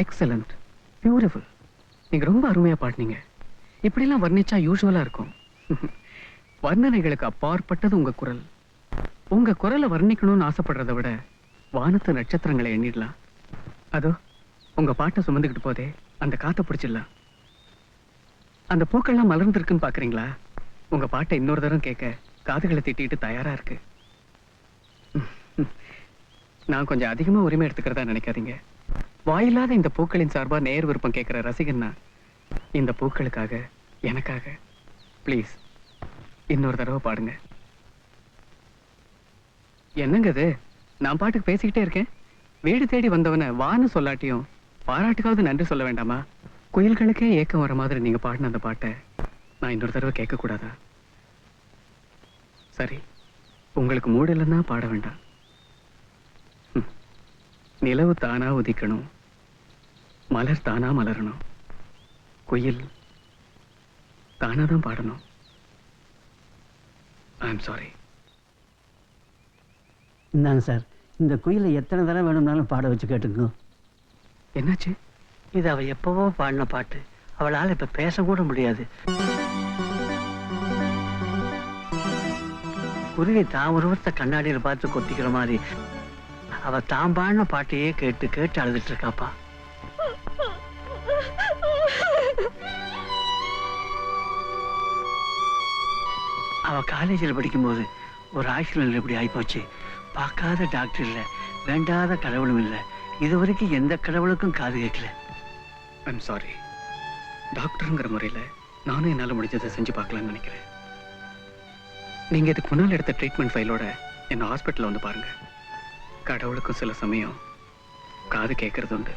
Excellent, beautiful. நீங்க ரொம்ப அருமையா பாடினீங்க. இப்படிலாம் வர்ணிச்சா யூசுவலா இருக்கும். வர்ணனைகளுக்கு அப்பாற்பட்டது உங்க குரல். உங்க குரலை வர்ணிக்கணும்னு ஆசைப்படுறதை விட வானத்து நட்சத்திரங்களை எண்ணிடலாம். அதோ உங்க பாட்டை சுமந்துக்கிட்டு போதே அந்த காத்த பிடிச்சிடலாம். அந்த பூக்கள்லாம் மலர்ந்துருக்குன்னு பாக்குறீங்களா? உங்க பாட்டை இன்னொரு தரம் கேட்க காதுகளை திட்டிட்டு தயாரா இருக்கு. நான் கொஞ்சம் அதிகமா உரிமை எடுத்துக்கிறதா நினைக்காதீங்க. வாயில்லாத இந்த பூக்களின் சார்பா நேர் விருப்பம் கேட்கிற ரசிகன்னா இந்த பூக்களுக்காக, எனக்காக ப்ளீஸ் இன்னொரு தடவை பாடுங்க. என்னங்க இது? நான் பாட்டுக்கு பேசிக்கிட்டே இருக்கேன். வீடு தேடி வந்தவனை வான்னு சொல்லாட்டியும் பாராட்டுக்காவது நன்றி சொல்ல வேண்டாமா? குயில்களுக்கே ஏக்கம் வர மாதிரி நீங்க பாடின அந்த பாட்டை நான் இன்னொரு தடவை கேட்க கூடாதா? சரி, உங்களுக்கு மூடு இல்லைன்னா பாட வேண்டாம். நிலவு தானா உதிக்கணும், மலர் தானா மலரணும், குயில் தானா தான் பாடணும். I am sorry. இந்தாங்க சார், இந்த குயிலை எத்தனை தடவை வேணும்னாலும் பாட வச்சு கேட்டுக்கோ. என்னாச்சு? இது அவ எப்பவோ பாடின பாட்டு. அவளால் இப்ப பேசக்கூட முடியாது. குருவி தான் உருவத்தை கண்ணாடியில் பார்த்து கொத்திக்கிற மாதிரி அவ தான் பாடின பாட்டையே கேட்டு கேட்டு அழுதுட்டு இருக்காப்பா. அவ காலேஜில் படிக்கும்போது ஒரு ஆக்சிடென்ட் இப்படி ஆகிப்போச்சு. பார்க்காத டாக்டர் இல்லை, வேண்டாத கடவுளும் இல்லை. இதுவரைக்கும் எந்த கடவுளுக்கும் காது கேட்கல. I'm sorry. டாக்டருங்கிற முறையில் நானும் என்னால் முடிஞ்சதை செஞ்சு பார்க்கலான்னு நினைக்கிறேன். நீங்கள் இதுக்கு முன்னால் எடுத்த ட்ரீட்மெண்ட் ஃபைலோட என்ன ஹாஸ்பிட்டலில் வந்து பாருங்கள். கடவுளுக்கும் சில சமயம் காது கேட்கறது உண்டு.